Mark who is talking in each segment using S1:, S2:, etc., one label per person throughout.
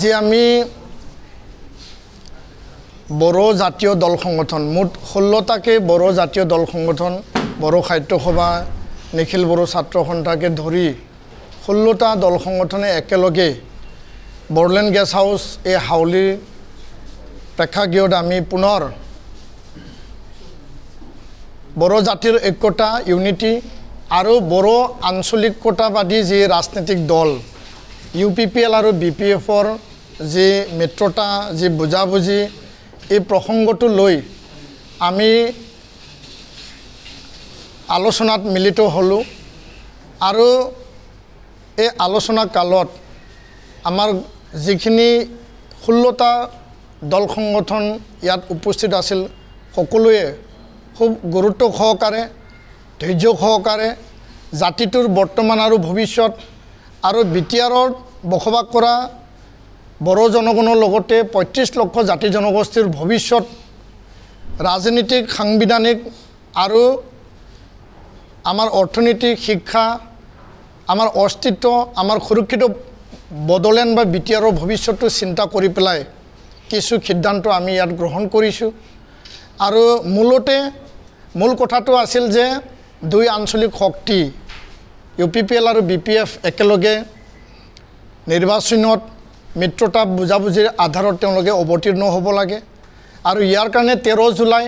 S1: আজি আমি বড়ো জাতীয় দল সংগঠন মুঠ 16টাকে বড়ো জাতীয় দল সংগঠন বড়ো সাহিত্য সভা নিখিল বড়ো ছাত্ৰ সন্থাকে ধৰি 16টা দল সংগঠনে একেলগে বড়োলেণ্ড গেষ্ট হাউচ এই হাউলিৰ প্ৰেক্ষাগৃহত আমি পুনৰ বড়ো জাতিৰ ঐক্যতা ইউনিটি আৰু বড়ো আঞ্চলিকতাবাদী যি ৰাজনৈতিক দল UPPL আৰু BPFৰ যি মিত্ৰতা যি বুজাবুজি এই প্ৰসংগটো লৈ আমি আলোচনাত মিলিত হলো আৰু এই আলোচনা কালত আমাৰ যিখিনি 16টা দল সংগঠন ইয়াত উপস্থিত আছিল সকলোৱে খুব গুৰুত্ব সহকাৰে ধৈৰ্য সহকাৰে জাতিটোৰ বৰ্তমান আৰু ভৱিষ্যত আৰু বিটিআৰত বসবাস কৰা বড়ো জনগণৰ লগতে 35 লক্ষ জাতি জনগোষ্ঠীৰ ভৱিষ্যত ৰাজনীতিক সাংবিধানিক আৰু আমাৰ অৰ্থনৈতিক শিক্ষা আমাৰ অস্তিত্ব আমাৰ সুৰক্ষিত বড়োলেণ্ড বা বিটিআৰৰ ভৱিষ্যতটো চিন্তা কৰি পেলাই কিছু সিদ্ধান্ত আমি ইয়াত গ্ৰহণ কৰিছোঁ আৰু মূল কথাটো আছিল যে দুই আঞ্চলিক শক্তি UPPL আৰু BPF একেলগে নিৰ্বাচনত মিত্ৰতা বুজাবুজিৰ আধাৰত তেওঁলোকে অৱতীৰ্ণ হ'ব লাগে আৰু ইয়াৰ কাৰণে 13 জুলাই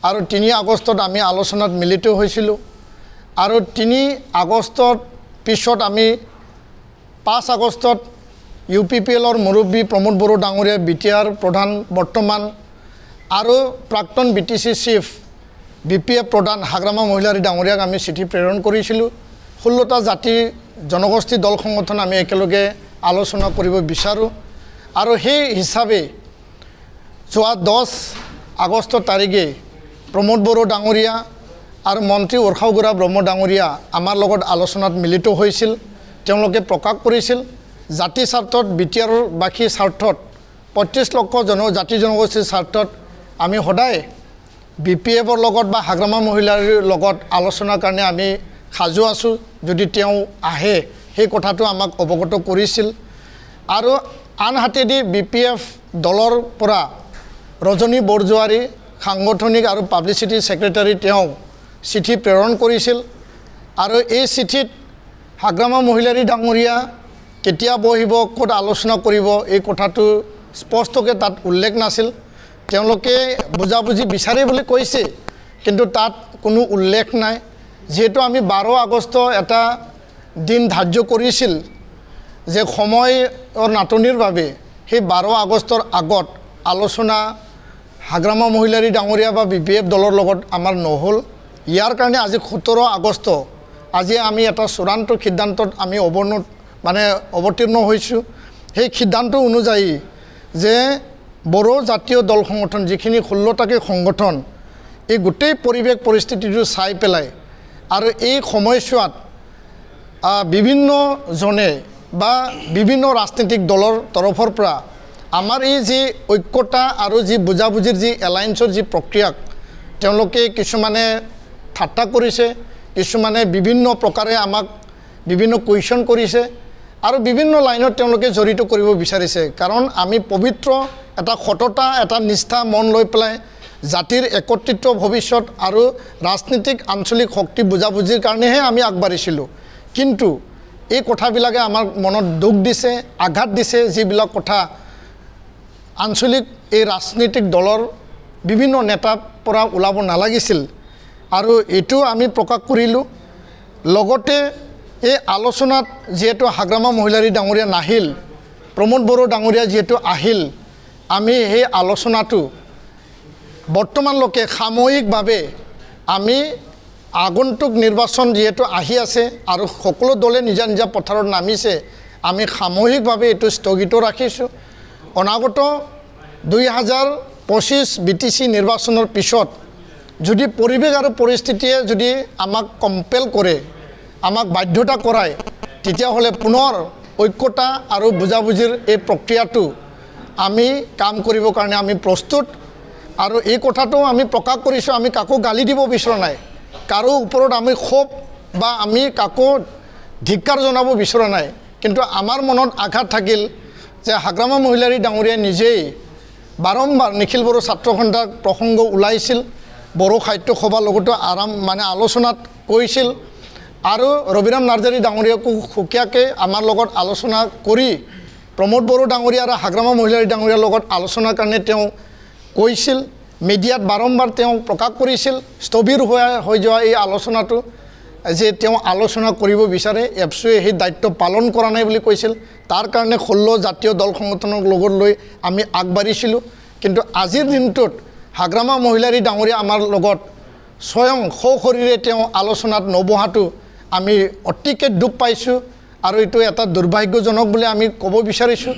S1: আৰু 3 আগষ্টত আমি আলোচনাত মিলিত হৈছিলোঁ আৰু 3 আগষ্টৰ পিছত আমি 5 আগষ্টত UPPLৰ মুৰব্বী প্ৰমোদ বড়ো ডাঙৰীয়া বিটিআৰ প্ৰধান বৰ্তমান আৰু প্ৰাক্তন BTC চিফ BPF প্ৰধান হাগ্ৰামা মহিলাৰী ডাঙৰীয়াক আমি চিঠি প্ৰেৰণ কৰিছিলোঁ 16টা জাতি জনগোষ্ঠী দল সংগঠন আমি একেলগে আলোচনা কৰিব বিচাৰোঁ আৰু সেই হিচাপে যোৱা 10 আগষ্ট তাৰিখে প্ৰমোদ বড়ো ডাঙৰীয়া আৰু মন্ত্ৰী উৰ্খাও ব্ৰহ্ম ডাঙৰীয়া আমাৰ লগত আলোচনাত মিলিত হৈছিল তেওঁলোকে প্ৰকাশ কৰিছিল জাতি স্বাৰ্থত বিটিআৰৰ বাকী স্বাৰ্থত 35 লক্ষ জাতি জনগোষ্ঠীৰ স্বাৰ্থত আমি সদায় BPFৰ লগত বা হাগ্ৰামা মহিলাৰ লগত আলোচনাৰ কাৰণে আমি সাজু আছোঁ যদি তেওঁ আহে সেই কথাটো আমাক অৱগত কৰিছিল আৰু আনহাতেদি BPF দলৰ পৰা ৰজনী বৰজোৱাৰী সাংগঠনিক আৰু পাব্লিচিটি সেক্ৰেটাৰী তেওঁ চিঠি প্ৰেৰণ কৰিছিল আৰু এই চিঠিত হাগ্ৰামা মহিলাৰী ডাঙৰীয়া কেতিয়া বহিব ক'ত আলোচনা কৰিব এই কথাটো স্পষ্টকৈ তাত উল্লেখ নাছিল তেওঁলোকে বুজাবুজি বিচাৰে বুলি কৈছে কিন্তু তাত কোনো উল্লেখ নাই যেহেতু আমি 12 আগষ্ট এটা দিন ধাৰ্য কৰিছিল যে সময়ৰ নাটনিৰ বাবে সেই 12 আগষ্টৰ আগত আলোচনা হাগ্ৰামা মহিলাৰী ডাঙৰীয়া বা BPF দলৰ লগত আমাৰ নহ'ল ইয়াৰ কাৰণে আজি 17 আগষ্ট আজি আমি এটা চূড়ান্ত সিদ্ধান্তত আমি অৱতীৰ্ণ হৈছোঁ সেই সিদ্ধান্ত অনুযায়ী যে বড়ো জাতীয় দল সংগঠন যিখিনি 16টাকে সংগঠন এই গোটেই পৰিৱেশ পৰিস্থিতিটো চাই পেলাই আৰু এই সময়ছোৱাত বিভিন্ন জনে বা বিভিন্ন ৰাজনৈতিক দলৰ তৰফৰ পৰা আমাৰ এই যি ঐক্যতা আৰু যি বুজাবুজিৰ যি এলায়েন্সৰ যি প্ৰক্ৰিয়াক তেওঁলোকে কিছুমানে ঠাট্টা কৰিছে কিছুমানে বিভিন্ন প্ৰকাৰে আমাক বিভিন্ন কুৱেশ্যন কৰিছে আৰু বিভিন্ন লাইনত তেওঁলোকে জড়িত কৰিব বিচাৰিছে কাৰণ আমি পবিত্ৰ এটা সততা এটা নিষ্ঠা মন লৈ পেলাই জাতিৰ একত্ৰিত ভৱিষ্যত আৰু ৰাজনৈতিক আঞ্চলিক শক্তি বুজাবুজিৰ কাৰণেহে আমি আগবাঢ়িছিলোঁ কিন্তু এই কথাবিলাকে আমাৰ মনত দুখ দিছে আঘাত দিছে যিবিলাক কথা আঞ্চলিক এই ৰাজনৈতিক দলৰ বিভিন্ন নেতাৰ পৰা ওলাব নালাগিছিল আৰু এইটো আমি প্ৰকাশ কৰিলোঁ লগতে এই আলোচনাত যেহেতু হাগ্ৰামা মহিলাৰী ডাঙৰীয়া নাহিল প্ৰমোদ বড়ো ডাঙৰীয়া যেহেতু আহিল আমি সেই আলোচনাটো বৰ্তমানলৈকে সাময়িকভাৱে আমি আগন্তুক নিৰ্বাচন যেহেতু আহি আছে আৰু সকলো দলে নিজা নিজা পথাৰত নামিছে আমি সাময়িকভাৱে এইটো স্থগিত ৰাখিছোঁ অনাগত 2025 BTC নিৰ্বাচনৰ পিছত যদি পৰিৱেশ আৰু পৰিস্থিতিয়ে যদি আমাক কম্পেল কৰে আমাক বাধ্যতা কৰায় তেতিয়াহ'লে পুনৰ ঐক্যতা আৰু বুজাবুজিৰ এই প্ৰক্ৰিয়াটো আমি কাম কৰিবৰ কাৰণে আমি প্ৰস্তুত আৰু এই কথাটো আমি প্ৰকাশ কৰিছোঁ আমি কাকো গালি দিব বিচৰা নাই কাৰো ওপৰত আমি ক্ষোভ বা আমি কাকো ধিক্কাৰ জনাব বিচৰা নাই কিন্তু আমাৰ মনত আঘাত থাকিল যে হাগ্ৰামা মহিলাৰী ডাঙৰীয়াই নিজেই বাৰম্বাৰ নিখিল বড়ো ছাত্ৰ সন্থাৰ প্ৰসংগ ওলাইছিল বড়ো সাহিত্য সভাৰ লগতো আলোচনাত কৈছিল আৰু ৰবিৰাম নাৰ্জাৰী ডাঙৰীয়াকো সুকীয়াকৈ আমাৰ লগত আলোচনা কৰি প্ৰমোদ বড়ো ডাঙৰীয়া আৰু হাগ্ৰামা মহিলাৰী ডাঙৰীয়াৰ লগত আলোচনাৰ কাৰণে তেওঁ কৈছিল মিডিয়াত বাৰম্বাৰ তেওঁ প্ৰকাশ কৰিছিল স্থবিৰ হৈ যোৱা এই আলোচনাটো যে তেওঁ আলোচনা কৰিব বিচাৰে এপছুৱে সেই দায়িত্ব পালন কৰা নাই বুলি কৈছিল তাৰ কাৰণে 16 জাতীয় দল সংগঠনক লগত লৈ আমি আগবাঢ়িছিলোঁ কিন্তু আজিৰ দিনটোত হাগ্ৰামা মহিলাৰী ডাঙৰীয়া আমাৰ লগত স্বয়ং সশৰীৰে তেওঁ আলোচনাত নবহাটো আমি অতিকে দুখ পাইছোঁ আৰু এইটো এটা দুৰ্ভাগ্যজনক বুলি আমি ক'ব বিচাৰিছোঁ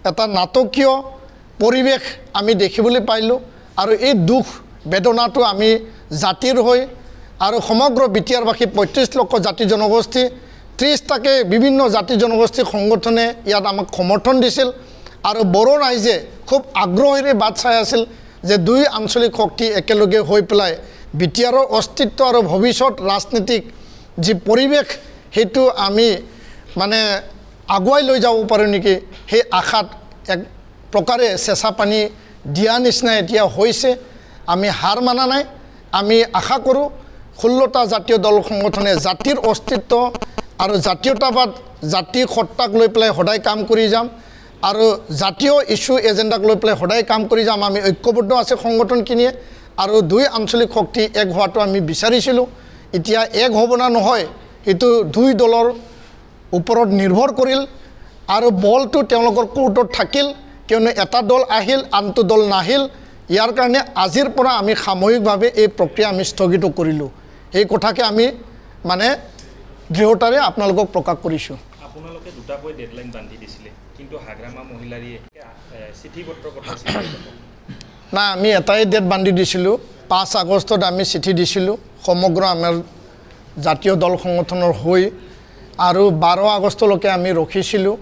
S1: এটা নাটকীয় পৰিৱেশ আমি দেখিবলৈ পাইলোঁ আৰু এই দুখ বেদনাটো আমি জাতিৰ হৈ আৰু সমগ্ৰ বিটিয়াৰবাসী 35 লক্ষ জাতি জনগোষ্ঠী 30টাকে বিভিন্ন জাতি জনগোষ্ঠী সংগঠনে ইয়াত আমাক সমৰ্থন দিছিল আৰু বড়ো ৰাইজে খুব আগ্ৰহেৰে বাট চাই আছিল যে দুই আঞ্চলিক শক্তি একেলগে হৈ পেলাই বিটিয়াৰৰ অস্তিত্ব আৰু ভৱিষ্যত ৰাজনীতিক যি পৰিৱেশ সেইটো আমি আগুৱাই লৈ যাব পাৰোঁ নেকি সেই আশাত এক প্ৰকাৰে চেঁচা পানী দিয়া নিচিনা এতিয়া হৈছে আমি হাৰ মানা নাই আমি আশা কৰোঁ 16টা জাতীয় দল সংগঠনে জাতিৰ অস্তিত্ব আৰু জাতীয়তাবাদ জাতি সত্তাক লৈ পেলাই সদায় কাম কৰি যাম আৰু জাতীয় ইস্যু এজেণ্ডাক লৈ পেলাই সদায় কাম কৰি যাম আমি ঐক্যবদ্ধ আছে সংগঠনখিনিয়ে আৰু দুই আঞ্চলিক শক্তি এক হোৱাটো আমি বিচাৰিছিলোঁ এতিয়া এক হ'ব না নহয় এইটো দুই দলৰ ওপৰত নিৰ্ভৰ কৰিল আৰু বলটো তেওঁলোকৰ কোৰ্টত থাকিল কিয়নো এটা দল আহিল আনটো দল নাহিল ইয়াৰ কাৰণে আজিৰ পৰা আমি সামূহিকভাৱে এই প্ৰক্ৰিয়া আমি স্থগিত কৰিলোঁ এই কথাকে আমি দৃঢ়তাৰে আপোনালোকক প্ৰকাশ কৰিছোঁ
S2: আপোনালোকে দুটাকৈ ডেডলাইন বান্ধি দিছিলে কিন্তু হাগ্ৰামা মহিলাৰীয়ে চিঠি পত্ৰ পঠাইছিল
S1: না আমি এটাই ডেট বান্ধি দিছিলোঁ 5 আগষ্টত আমি চিঠি দিছিলোঁ সমগ্ৰ আমাৰ জাতীয় দল সংগঠনৰ হৈ আৰু 12 আগষ্টলৈকে আমি ৰখিছিলোঁ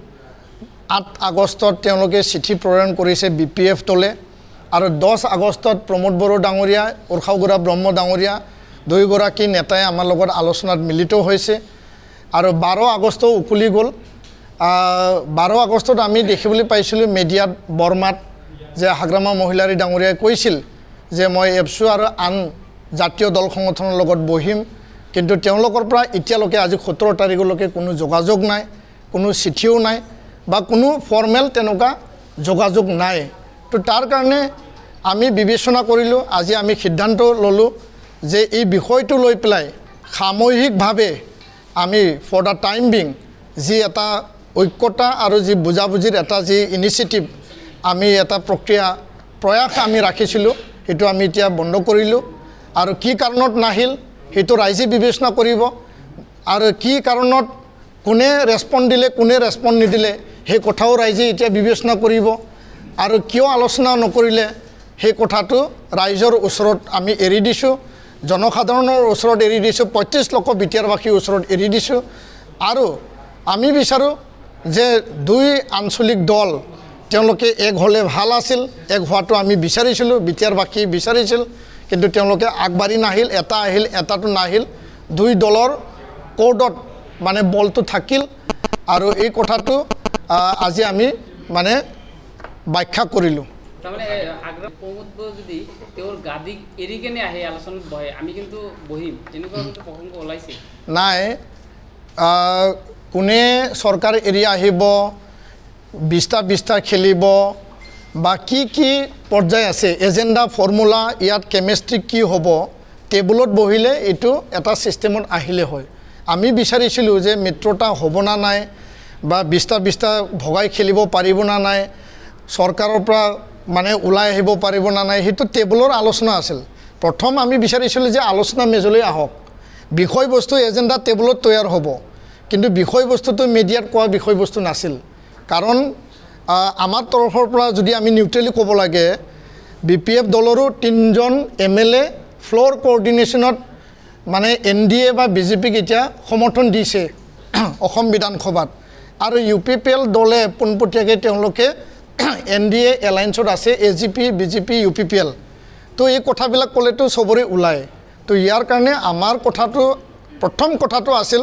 S1: 8 আগষ্টত তেওঁলোকে চিঠি প্ৰেৰণ কৰিছে BPF দলে আৰু 10 আগষ্টত প্ৰমোদ বড়ো ডাঙৰীয়া উৰ্খাওগুৰা ব্ৰহ্ম ডাঙৰীয়া দুইগৰাকী নেতাই আমাৰ লগত আলোচনাত মিলিত হৈছে আৰু 12 আগষ্ট উকলি গ'ল 12 আগষ্টত আমি দেখিবলৈ পাইছিলোঁ মিডিয়াত বৰমাত যে হাগ্ৰামা মহিলাৰী ডাঙৰীয়াই কৈছিল যে মই এপছু আৰু আন জাতীয় দল সংগঠনৰ লগত বহিম কিন্তু তেওঁলোকৰ পৰা এতিয়ালৈকে আজি 17 তাৰিখলৈকে কোনো যোগাযোগ নাই কোনো চিঠিও নাই বা কোনো ফৰ্মেল তেনেকুৱা যোগাযোগ নাই তো তাৰ কাৰণে আমি বিবেচনা কৰিলোঁ আজি আমি সিদ্ধান্ত ল'লোঁ যে এই বিষয়টো লৈ পেলাই সামূহিকভাৱে আমি ফৰ দ্য টাইম বিং যি এটা ঐক্যতা আৰু যি বুজাবুজিৰ এটা যি ইনিচিয়েটিভ আমি এটা প্ৰয়াস আমি ৰাখিছিলোঁ সেইটো আমি এতিয়া বন্ধ কৰিলোঁ আৰু কি কাৰণত নাহিল সেইটো ৰাইজে বিবেচনা কৰিব আৰু কি কাৰণত কোনে ৰেছপন্ড দিলে কোনে ৰেছপন্ড নিদিলে সেই কথাও ৰাইজে এতিয়া বিবেচনা কৰিব আৰু কিয় আলোচনা নকৰিলে সেই কথাটো ৰাইজৰ ওচৰত আমি এৰি দিছোঁ জনসাধাৰণৰ ওচৰত এৰি দিছোঁ 35 লক্ষ বিটিয়াৰবাসীৰ ওচৰত এৰি দিছোঁ আৰু আমি বিচাৰোঁ যে দুই আঞ্চলিক দল তেওঁলোকে এক হ'লে ভাল আছিল এক হোৱাটো আমি বিচাৰিছিলোঁ বিটিয়াৰবাসী বিচাৰিছিল কিন্তু তেওঁলোকে আগবাঢ়ি নাহিল এটা আহিল এটাটো নাহিল দুই দলৰ কোৰ্টত বলটো থাকিল আৰু এই কথাটো আজি আমি ব্যাখ্যা কৰিলোঁ
S3: তাৰমানে আগ্ৰহ প্ৰমোদ বড়ো যদি তেওঁৰ গাদীক এৰি কেনে আহে আলোচনাত বহে আমি কিন্তু বহিম এনেকুৱা কিন্তু প্ৰসংগ ওলাইছে
S1: নাই কোনে চৰকাৰ এৰি আহিব 20টা খেলিব বা কি পৰ্যায় আছে এজেণ্ডা ফৰ্মুলা ইয়াত কেমেষ্ট্ৰি কি হ'ব টেবুলত বহিলে এইটো এটা ছিষ্টেমত আহিলে হয় আমি বিচাৰিছিলোঁ যে মিত্ৰতা হ'ব না নাই বা 20টা ভগাই খেলিব পাৰিব না নাই চৰকাৰৰ পৰা ওলাই আহিব পাৰিব না নাই সেইটো টেবুলৰ আলোচনা আছিল প্ৰথম আমি বিচাৰিছিলোঁ যে আলোচনা মেজলৈ আহক বিষয়বস্তু এজেণ্ডা টেবুলত তৈয়াৰ হ'ব কিন্তু বিষয়বস্তুটো মিডিয়াত কোৱা বিষয়বস্তু নাছিল কাৰণ আমাৰ তৰফৰ পৰা যদি আমি নিউট্ৰেলি ক'ব লাগে BPF দলৰো 3জন MLA ফ্লোৰ কোঅৰ্ডিনেশ্যনত NDA বা BJPক এতিয়া সমৰ্থন দিছে অসম বিধানসভাত আৰু UPPL দলে পোনপটীয়াকৈ তেওঁলোকে NDA এলায়েন্সত আছে AGP BJP UPPL তো এই কথাবিলাক ক'লেতো সবৰে ওলায় তো ইয়াৰ কাৰণে আমাৰ কথাটো প্ৰথম কথাটো আছিল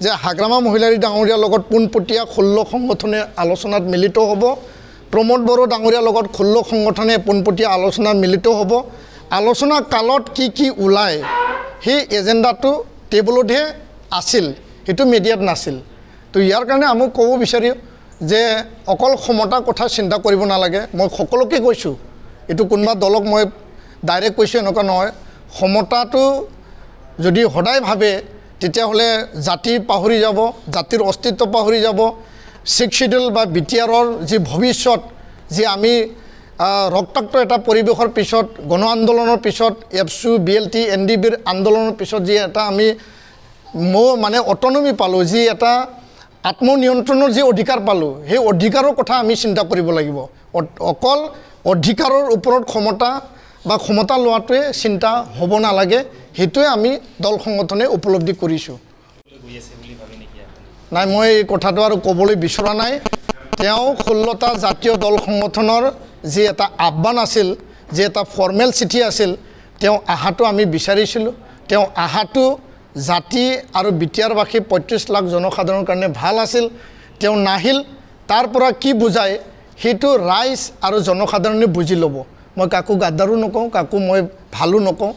S1: যে হাগ্ৰামা মহিলাৰী ডাঙৰীয়াৰ লগত পোনপটীয়া 16 সংগঠনে আলোচনাত মিলিত হ'ব প্ৰমোদ বড়ো ডাঙৰীয়াৰ লগত খুল্ল সংগঠনে পোনপটীয়া আলোচনা মিলিত হ'ব আলোচনা কালত কি ওলায় সেই এজেণ্ডাটো টেবুলতহে আছিল সেইটো মিডিয়াত নাছিল তো ইয়াৰ কাৰণে আমি ক'ব বিচাৰিম যে অকল ক্ষমতাৰ কথা চিন্তা কৰিব নালাগে মই সকলোকে কৈছোঁ এইটো কোনোবা দলক মই ডাইৰেক্ট কৈছোঁ এনেকুৱা নহয় ক্ষমতাটো যদি সদায় ভাবে তেতিয়াহ'লে জাতি পাহৰি যাব জাতিৰ অস্তিত্ব পাহৰি যাব ছিক্স শিডিউল বা বিটিআৰৰ যি ভৱিষ্যত যি আমি ৰক্তাক্ত এটা পৰিৱেশৰ পিছত গণ আন্দোলনৰ পিছত এফচু বিএলটি এনডিবিৰ আন্দোলনৰ পিছত যি এটা আমি মানে অটনমি পালোঁ যি এটা আত্মনিয়ন্ত্ৰণৰ যি অধিকাৰ পালোঁ সেই অধিকাৰৰ কথা আমি চিন্তা কৰিব লাগিব অকল অধিকাৰৰ ওপৰত ক্ষমতা বা ক্ষমতা লোৱাটোৱে চিন্তা হ'ব নালাগে সেইটোৱে আমি দল সংগঠনে উপলব্ধি কৰিছোঁ নাই মই এই কথাটো আৰু ক'বলৈ বিচৰা নাই তেওঁ 16টা জাতীয় দল সংগঠনৰ যি এটা আহ্বান আছিল যি এটা ফৰ্মেল চিঠি আছিল তেওঁ আহাটো আমি বিচাৰিছিলোঁ তেওঁ আহাটো জাতি আৰু বিটিআৰবাসী 35 লাখ জনসাধাৰণৰ কাৰণে ভাল আছিল তেওঁ নাহিল তাৰ পৰা কি বুজায় সেইটো ৰাইজ আৰু জনসাধাৰণে বুজি ল'ব মই কাকো গাদ্দাৰো নকওঁ কাকো মই ভালো নকওঁ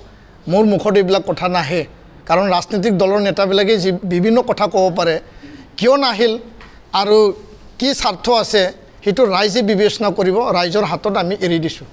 S1: মোৰ মুখত এইবিলাক কথা নাহে কাৰণ ৰাজনৈতিক দলৰ নেতাবিলাকে যি বিভিন্ন কথা ক'ব পাৰে কিয় নাহিল আৰু কি স্বাৰ্থ আছে সেইটো ৰাইজে বিবেচনা কৰিব ৰাইজৰ হাতত আমি এৰি দিছোঁ